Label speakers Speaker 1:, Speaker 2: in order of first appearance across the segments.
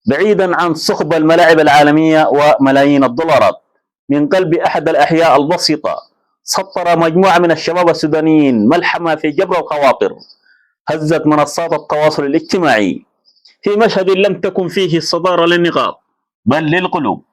Speaker 1: بعيدا عن صخب الملاعب العالمية وملايين الدولارات. من قلب أحد الأحياء البسيطة سطر مجموعة من الشباب السودانيين ملحمة في جبر الخواطر هزت منصات التواصل الاجتماعي في مشهد لم تكن فيه الصدارة للنقاط بل للقلوب.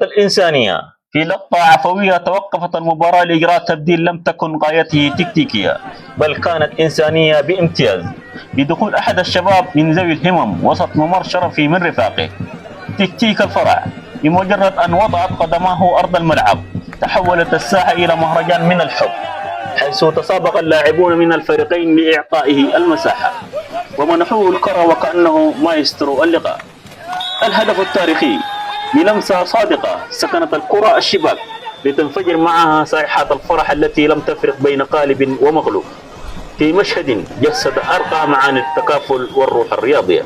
Speaker 1: الإنسانية في لقطة عفوية توقفت المباراة لإجراء تبديل لم تكن غايته تكتيكية بل كانت إنسانية بامتياز بدخول أحد الشباب من ذوي الهمم وسط ممر شرفي من رفاقه. تكتيك الفرع، بمجرد أن وضعت قدماه أرض الملعب تحولت الساحة إلى مهرجان من الحب، حيث تسابق اللاعبون من الفريقين لإعطائه المساحة ومنحوه الكرة وكأنه مايسترو اللقاء. الهدف التاريخي بلمسة صادقة سكنت الكرة الشباك لتنفجر معها صيحات الفرح التي لم تفرق بين غالب ومغلوب في مشهد جسد أرقى معاني التكافل والروح الرياضية.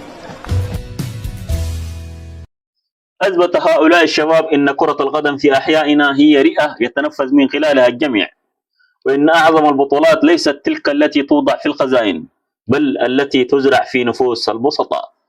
Speaker 1: أثبت هؤلاء الشباب أن كرة القدم في أحيائنا هي رئة يتنفس من خلالها الجميع، وأن أعظم البطولات ليست تلك التي توضع في الخزائن بل التي تزرع في نفوس البسطاء.